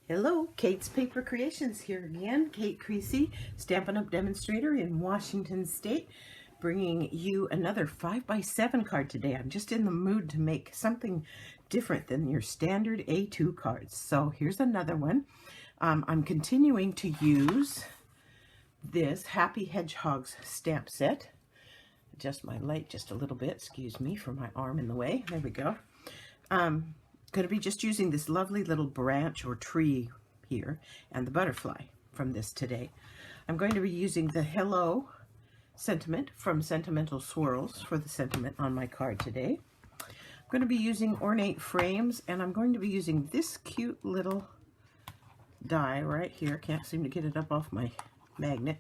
Hello, Kate's Paper Creations here again. Kate Creasy, Stampin' Up! Demonstrator in Washington State, bringing you another 5x7 card today. I'm just in the mood to make something different than your standard A2 cards. So here's another one. I'm continuing to use this Happy Hedgehogs stamp set. Adjust my light just a little bit, excuse me for my arm in the way. There we go. Going to be just using this lovely little branch or tree here and the butterfly from this today. I'm going to be using the Hello sentiment from Sentimental Swirls for the sentiment on my card today. I'm going to be using ornate frames, and I'm going to be using this cute little die right here. Can't seem to get it up off my magnet.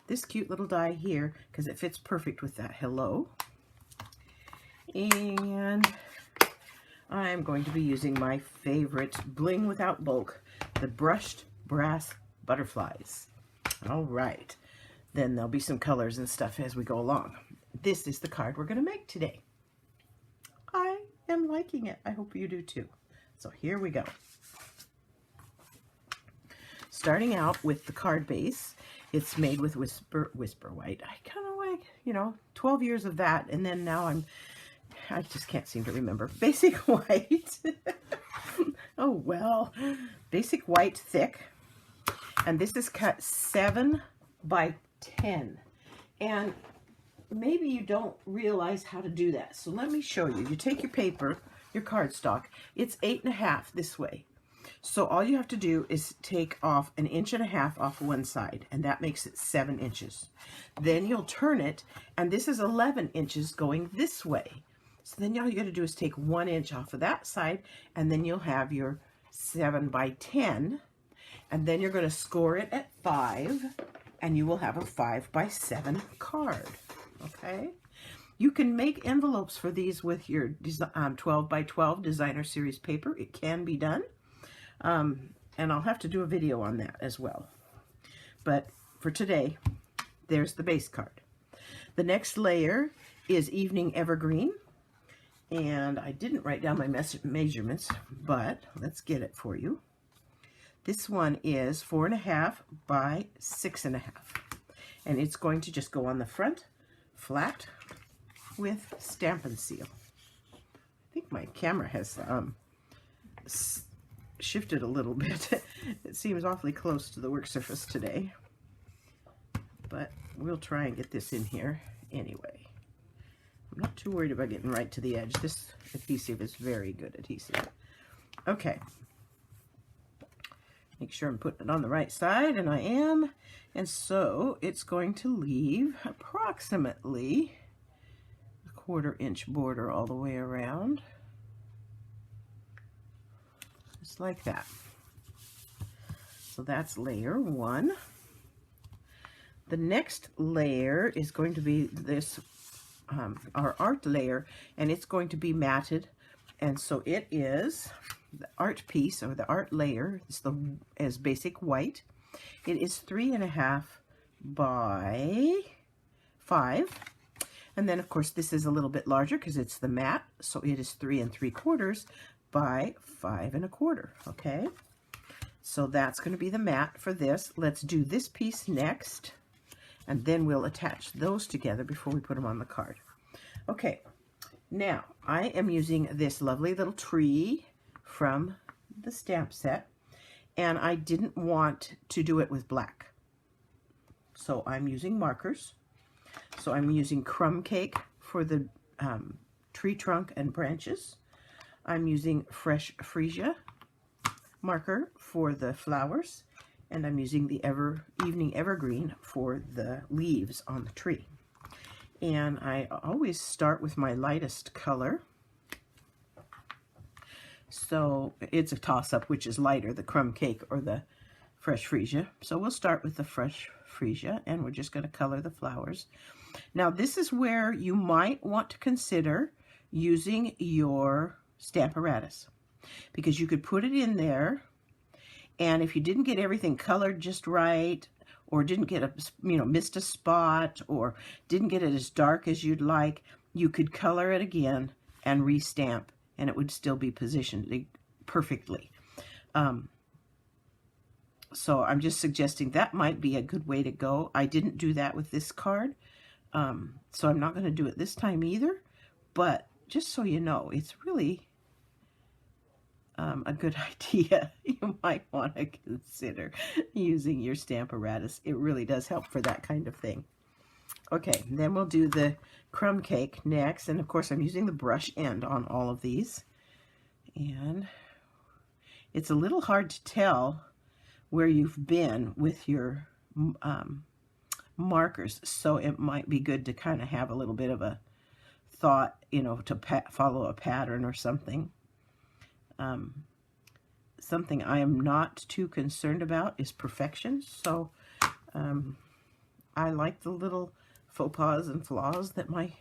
This cute little die here because it fits perfect with that Hello. And I'm going to be using my favorite Bling Without Bulk, the brushed brass butterflies. All right, then there'll be some colors and stuff as we go along. This is the card we're going to make today. I am liking it. I hope you do too. So here we go. Starting out with the card base, it's made with Whisper White. I kind of like, 12 years of that, and then now I just can't seem to remember. Basic White. Oh, well. Basic White thick. And this is cut 7 by 10. And maybe you don't realize how to do that. So let me show you. You take your paper, your cardstock. It's 8.5 this way. So all you have to do is take off 1.5 inches off one side, and that makes it 7 inches. Then you'll turn it, and this is 11 inches going this way. So then all you got to do is take 1 inch off of that side, and then you'll have your 7 by 10, and then you're going to score it at 5, and you will have a 5 by 7 card. Okay? You can make envelopes for these with your 12 by 12 designer series paper. It can be done, and I'll have to do a video on that as well. But for today, there's the base card. The next layer is Evening Evergreen. And I didn't write down my measurements, but let's get it for you. This one is 4.5 by 6.5. And it's going to just go on the front, flat, with Stampin' Seal. I think my camera has shifted a little bit. It seems awfully close to the work surface today. But we'll try and get this in here anyway. I'm not too worried about getting right to the edge. This adhesive is very good adhesive. Okay. Make sure I'm putting it on the right side, and I am. And so it's going to leave approximately a 1/4 inch border all the way around. Just like that. So that's layer 1. The next layer is going to be this our art layer, and it's going to be matted, and so it is the art piece or the art layer. It's as Basic White. It is 3.5 by 5, and then of course this is a little bit larger because it's the matte, so it is 3 3/4 by 5 1/4. Okay, so that's going to be the matte for this. Let's do this piece next, and then we'll attach those together before we put them on the card. Okay, now I am using this lovely little tree from the stamp set, and I didn't want to do it with black. So I'm using markers. So I'm using Crumb Cake for the tree trunk and branches. I'm using Fresh Freesia marker for the flowers, and I'm using the Evening Evergreen for the leaves on the tree. And I always start with my lightest color. So it's a toss-up which is lighter, the Crumb Cake or the Fresh Freesia. So we'll start with the Fresh Freesia, and we're just going to color the flowers. Now this is where you might want to consider using your Stamparatus, because you could put it in there, and if you didn't get everything colored just right, or didn't get missed a spot, or didn't get it as dark as you'd like, you could color it again and restamp, and it would still be positioned perfectly. So I'm just suggesting that might be a good way to go. I didn't do that with this card, so I'm not going to do it this time either. But just so you know, it's really a good idea. You might want to consider using your Stamparatus. It really does help for that kind of thing. Okay, then we'll do the crumb cake next. And of course, I'm using the brush end on all of these. And it's a little hard to tell where you've been with your markers. So it might be good to kind of have a little bit of a thought, you know, to follow a pattern or something. Something I am not too concerned about is perfection. So I like the little faux pas and flaws that my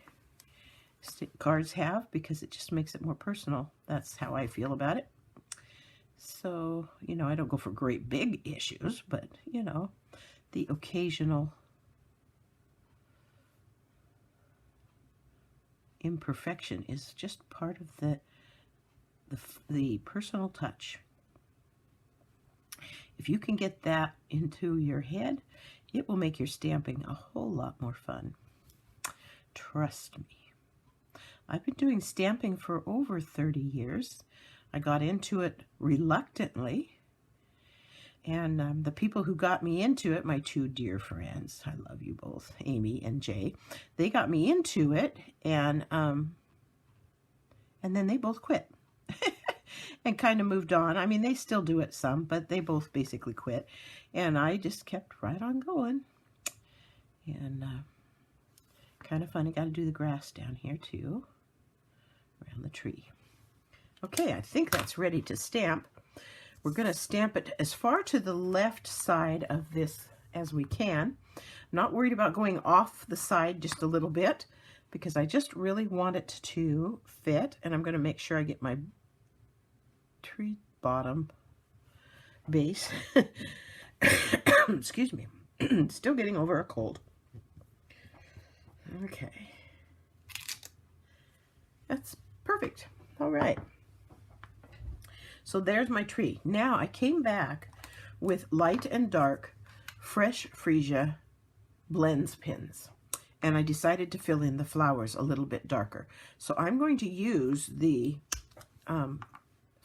cards have because it just makes it more personal. That's how I feel about it. So, you know, I don't go for great big issues, but, you know, the occasional imperfection is just part of the personal touch. If you can get that into your head, it will make your stamping a whole lot more fun. Trust me. I've been doing stamping for over 30 years. I got into it reluctantly. And the people who got me into it, my two dear friends, I love you both, Amy and Jay, they got me into it, and then they both quit and kind of moved on. I mean, they still do it some, but they both basically quit. And I just kept right on going. And kind of fun. I got to do the grass down here too, around the tree. Okay, I think that's ready to stamp. We're going to stamp it as far to the left side of this as we can. I'm not worried about going off the side just a little bit because I just really want it to fit. And I'm going to make sure I get my tree bottom base. Excuse me. Still getting over a cold. Okay. That's perfect. All right. So there's my tree. Now I came back with light and dark Fresh Freesia blends pins. And I decided to fill in the flowers a little bit darker. So I'm going to use the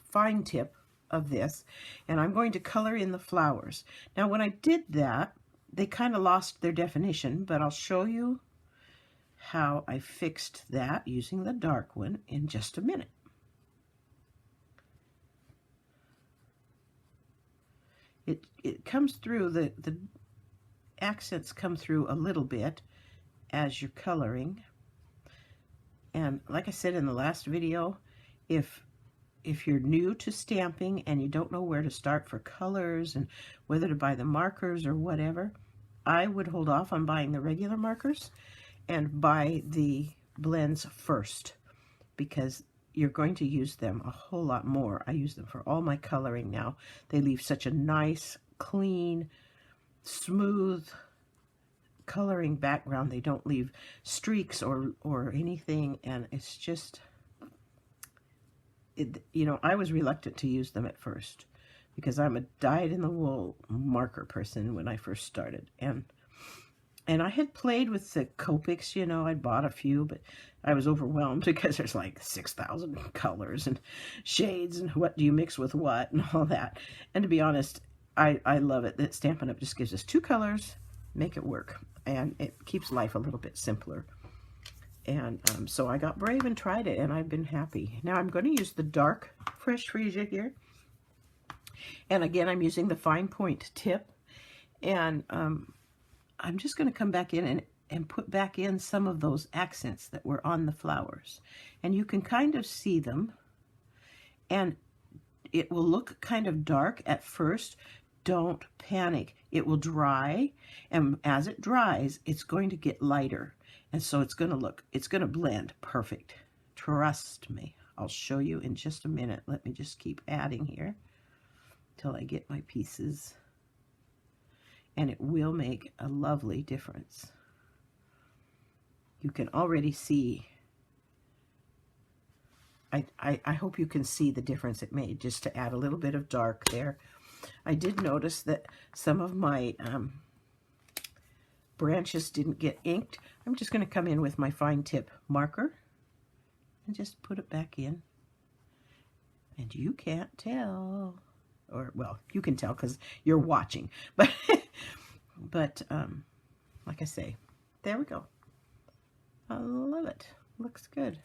fine tip of this, and I'm going to color in the flowers. Now when I did that, they kind of lost their definition, but I'll show you how I fixed that using the dark one in just a minute. It comes through, the accents come through a little bit as you're coloring. And like I said in the last video, if you're new to stamping and you don't know where to start for colors and whether to buy the markers or whatever, I would hold off on buying the regular markers and buy the blends first, because you're going to use them a whole lot more. I use them for all my coloring now. They leave such a nice, clean, smooth coloring background. They don't leave streaks or anything, and it's just, you know, I was reluctant to use them at first because I'm a dyed-in-the-wool marker person when I first started, and I had played with the Copics, you know, I'd bought a few, but I was overwhelmed because there's like 6,000 colors and shades and what do you mix with what and all that. And to be honest, I love it that Stampin' Up! Just gives us 2 colors, make it work, and it keeps life a little bit simpler. And so I got brave and tried it, and I've been happy. Now I'm going to use the dark Fresh Freesia here. And again, I'm using the fine point tip. And I'm just going to come back in and put back in some of those accents that were on the flowers. And you can kind of see them. And it will look kind of dark at first. Don't panic. It will dry. And as it dries, it's going to get lighter. And so it's going to blend perfect. Trust me. I'll show you in just a minute. Let me just keep adding here till I get my pieces. And it will make a lovely difference. You can already see, I hope you can see the difference it made just to add a little bit of dark there. I did notice that some of my branches didn't get inked. I'm just going to come in with my fine tip marker and just put it back in. And you can't tell, or well, you can tell because you're watching, but like I say, there we go. I love it. Looks good.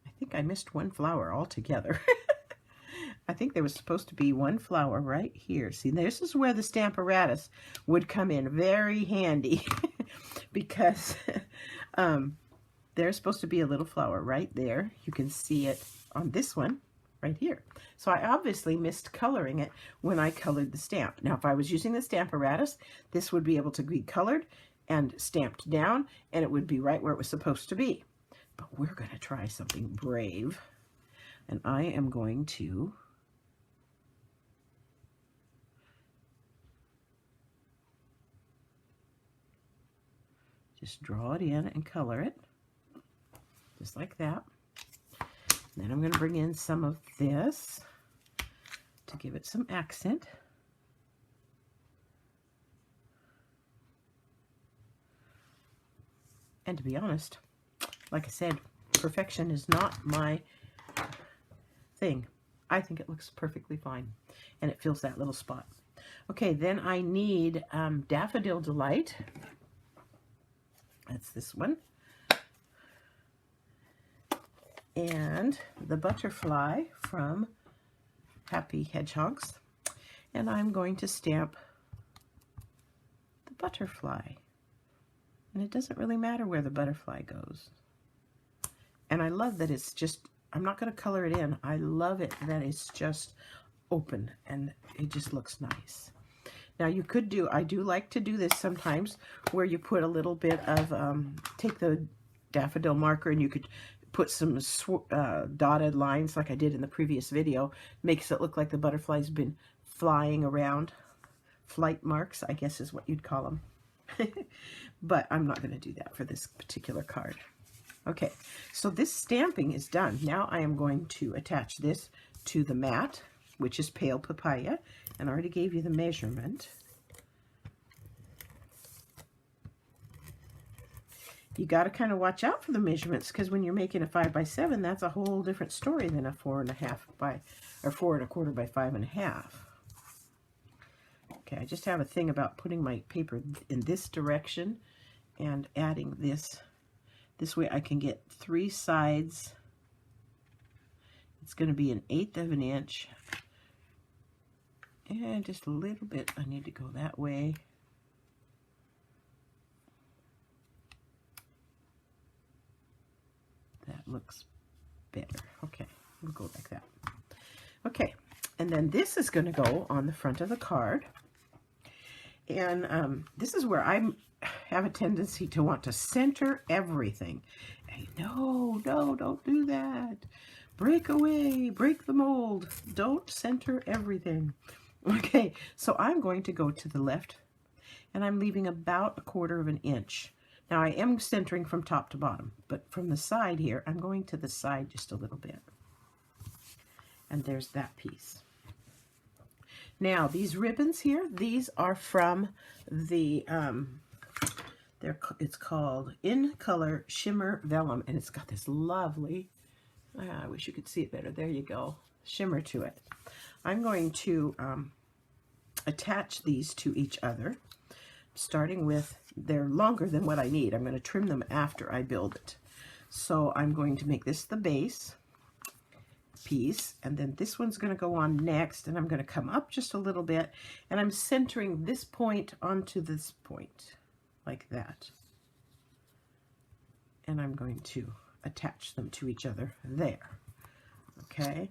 I think I missed one flower altogether. I think there was supposed to be one flower right here. See, this is where the Stamparatus would come in very handy because there's supposed to be a little flower right there. You can see it on this one right here. So I obviously missed coloring it when I colored the stamp. Now, if I was using the Stamparatus, this would be able to be colored and stamped down, and it would be right where it was supposed to be. But we're going to try something brave, and I am going to just draw it in and color it, just like that. And then I'm going to bring in some of this to give it some accent. And to be honest, like I said, perfection is not my thing. I think it looks perfectly fine, and it fills that little spot. Okay, then I need Daffodil Delight. That's this one. And the butterfly from Happy Hedgehogs. And I'm going to stamp the butterfly. And it doesn't really matter where the butterfly goes. And I love that it's just, I'm not going to color it in. I love it that it's just open and it just looks nice. Now you could do, I do like to do this sometimes, where you put a little bit of, take the daffodil marker and you could put some dotted lines like I did in the previous video. Makes it look like the butterfly's been flying around. Flight marks, I guess is what you'd call them. But I'm not going to do that for this particular card. Okay, so this stamping is done. Now I am going to attach this to the mat, which is Pale Papaya, and I already gave you the measurement. You got to kind of watch out for the measurements, because when you're making a 5x7, that's a whole different story than a 4.5 by, or 4 1/4 by 5.5. Okay, I just have a thing about putting my paper in this direction and adding this. This way I can get 3 sides. It's going to be 1/8 of an inch. And just a little bit, I need to go that way. That looks better. Okay, we'll go like that. Okay, and then this is going to go on the front of the card. And this is where I have a tendency to want to center everything. And no, don't do that. Break away, break the mold. Don't center everything. Okay, so I'm going to go to the left, and I'm leaving about 1/4 of an inch. Now I am centering from top to bottom, but from the side here, I'm going to the side just a little bit. And there's that piece. Now these ribbons here, these are from the, it's called In Color Shimmer Vellum, and it's got this lovely, I wish you could see it better, there you go, shimmer to it. I'm going to attach these to each other, starting with, they're longer than what I need. I'm going to trim them after I build it. So I'm going to make this the base piece, and then this one's going to go on next, and I'm going to come up just a little bit, and I'm centering this point onto this point, like that. And I'm going to attach them to each other there. Okay,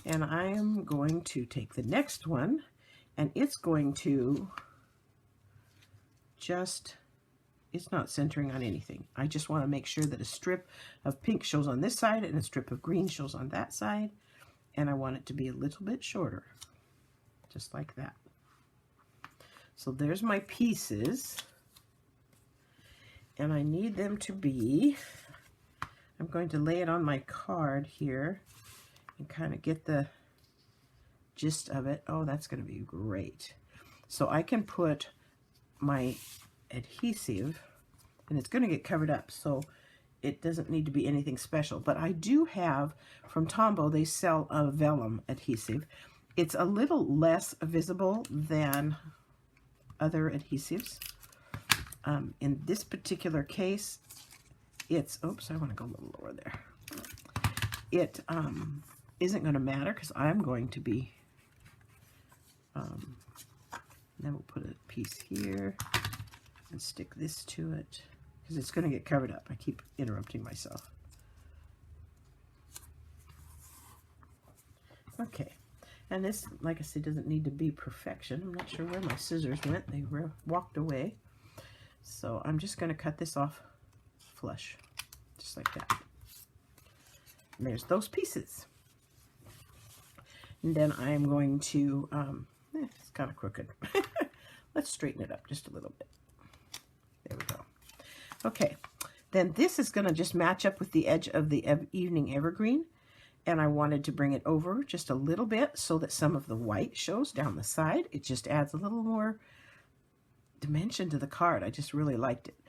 and I am going to take the next one, and it's going to just, it's not centering on anything. I just want to make sure that a strip of pink shows on this side and a strip of green shows on that side, and I want it to be a little bit shorter, just like that. So there's my pieces, and I need them to be, I'm going to lay it on my card here and kind of get the gist of it. Oh, that's going to be great. So I can put my adhesive, and it's going to get covered up, so it doesn't need to be anything special. But I do have, from Tombow, they sell a vellum adhesive. It's a little less visible than other adhesives. In this particular case, it's, oops, I want to go a little lower there. It isn't going to matter because I'm going to be, then we'll put a piece here and stick this to it because it's going to get covered up. I keep interrupting myself. Okay, and this, like I said, doesn't need to be perfection. I'm not sure where my scissors went. They walked away. So I'm just going to cut this off flush, just like that. And there's those pieces. And then I'm going to, it's kind of crooked. Let's straighten it up just a little bit. There we go. Okay, then this is going to just match up with the edge of the Evening Evergreen. And I wanted to bring it over just a little bit so that some of the white shows down the side. It just adds a little more dimension to the card. I just really liked it.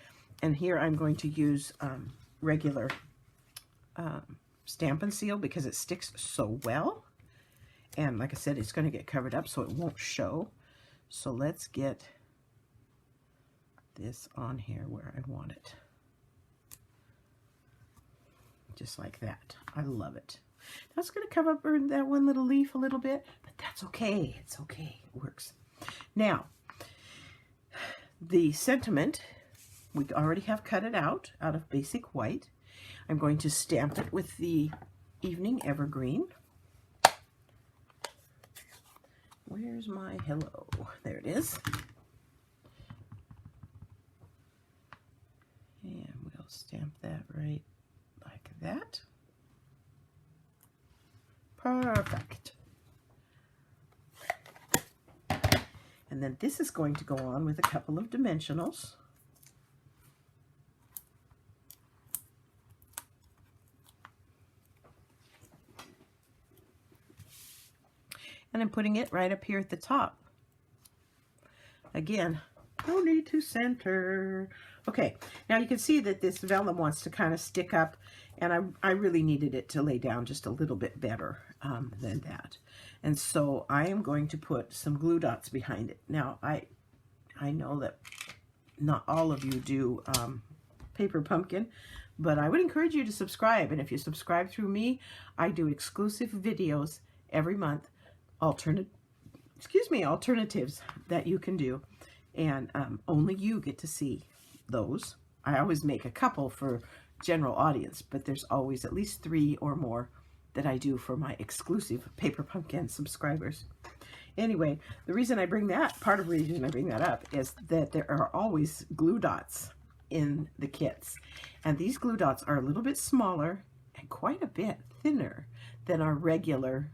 And here I'm going to use regular Stampin' Seal because it sticks so well. And like I said, it's going to get covered up so it won't show. So let's get this on here where I want it. Just like that. I love it. That's going to cover up that one little leaf a little bit, but that's okay. It's okay. It works. Now, the sentiment, we already have cut it out of basic white. I'm going to stamp it with the Evening Evergreen. Where's my hello? There it is. And we'll stamp that right like that. Perfect. And then this is going to go on with a couple of dimensionals. And I'm putting it right up here at the top. Again, no need to center. Okay, now you can see that this vellum wants to kind of stick up, and I really needed it to lay down just a little bit better than that. And so I am going to put some glue dots behind it. Now, I know that not all of you do paper pumpkin, but I would encourage you to subscribe. And if you subscribe through me, I do exclusive videos every month, alternatives that you can do. And only you get to see those. I always make a couple for general audience, but there's always at least 3 or more that I do for my exclusive Paper Pumpkin subscribers. Anyway, part of the reason I bring that up is that there are always glue dots in the kits. And these glue dots are a little bit smaller and quite a bit thinner than our regular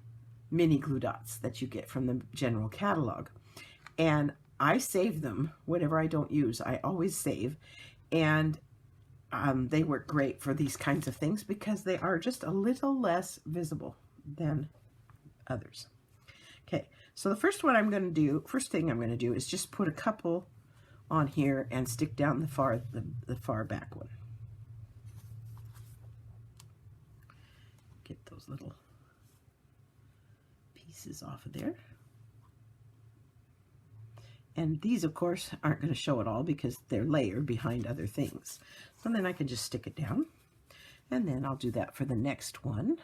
mini glue dots that you get from the general catalog. And I save them. Whatever I don't use, I always save. And they work great for these kinds of things because they are just a little less visible than others. Okay, so the first thing I'm going to do is just put a couple on here and stick down the far back one. Get those little pieces off of there. And these, of course, aren't going to show at all because they're layered behind other things. So then I can just stick it down. And then I'll do that for the next one.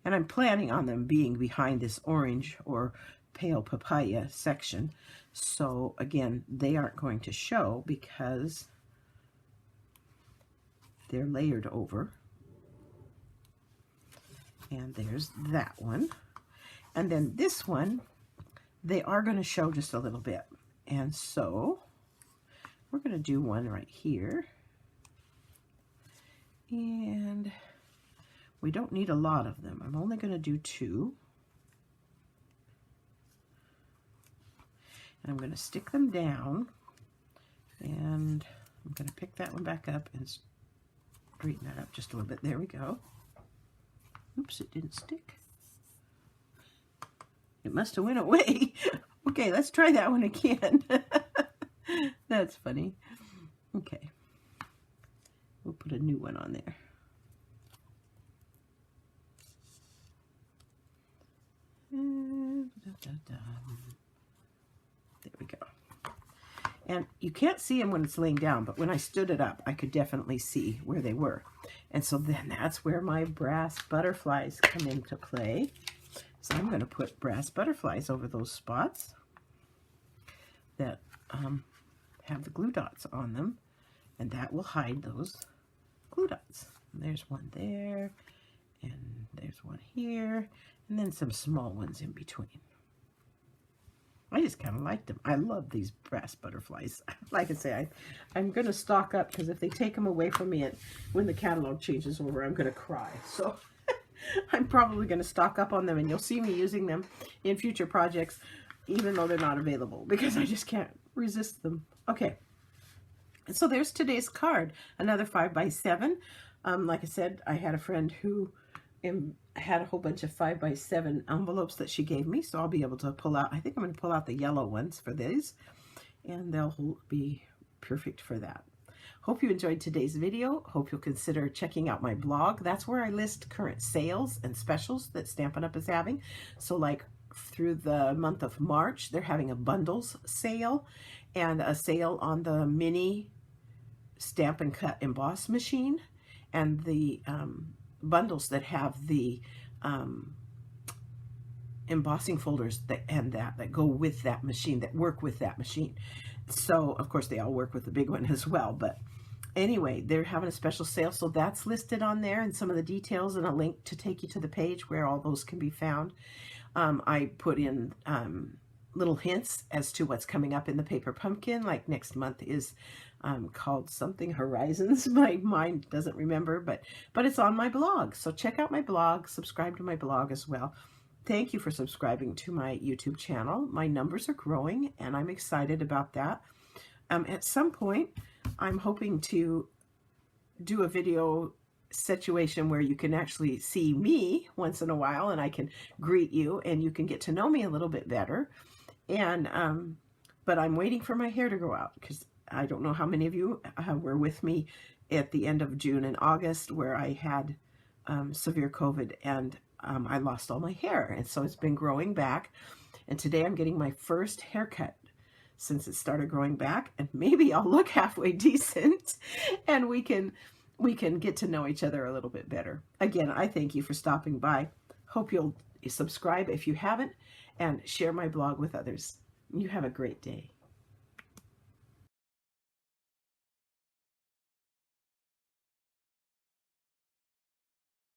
And I'm planning on them being behind this orange or pale papaya section. So again, they aren't going to show because they're layered over. And there's that one. And then this one, they are going to show just a little bit. And so we're going to do one right here. And we don't need a lot of them. I'm only going to do 2. And I'm going to stick them down. And I'm going to pick that one back up and straighten that up just a little bit. There we go. Oops, it didn't stick. It must have went away. Okay, let's try that one again. That's funny. Okay. We'll put a new one on there. There we go. And you can't see them when it's laying down, but when I stood it up, I could definitely see where they were. And so then that's where my brass butterflies come into play. So I'm going to put brass butterflies over those spots that have the glue dots on them, and that will hide those glue dots. And there's one there, and there's one here, and then some small ones in between. I just kind of like them. I love these brass butterflies. Like I say, I'm going to stock up, because if they take them away from me when the catalog changes over, I'm going to cry. So I'm probably going to stock up on them, and you'll see me using them in future projects, even though they're not available, because I just can't resist them. Okay, and so there's today's card, another 5x7. Like I said, I had a friend who had a whole bunch of 5x7 envelopes that she gave me, so I'll be able to pull out, I think I'm going to pull out the yellow ones for these, and they'll be perfect for that. Hope you enjoyed today's video. Hope you'll consider checking out my blog. That's where I list current sales and specials that Stampin' Up! Is having. So like through the month of March, they're having a bundles sale and a sale on the mini Stamp and Cut emboss machine, and the bundles that have the embossing folders that go with that machine, that work with that machine. So of course they all work with the big one as well, but anyway, they're having a special sale, so that's listed on there, and some of the details, and a link to take you to the page where all those can be found. I put in little hints as to what's coming up in the paper pumpkin. Like next month is called something Horizons. My mind doesn't remember, but it's on my blog. So check out my blog, subscribe to my blog as well. Thank you for subscribing to my YouTube channel. My numbers are growing, and I'm excited about that. At some point, I'm hoping to do a video situation where you can actually see me once in a while, and I can greet you, and you can get to know me a little bit better. And but I'm waiting for my hair to grow out, because I don't know how many of you were with me at the end of June and August, where I had severe COVID, and I lost all my hair, and so it's been growing back. And today I'm getting my first haircut since it started growing back, and maybe I'll look halfway decent, and we can get to know each other a little bit better. Again, I thank you for stopping by. Hope you'll subscribe if you haven't, and share my blog with others. You have a great day.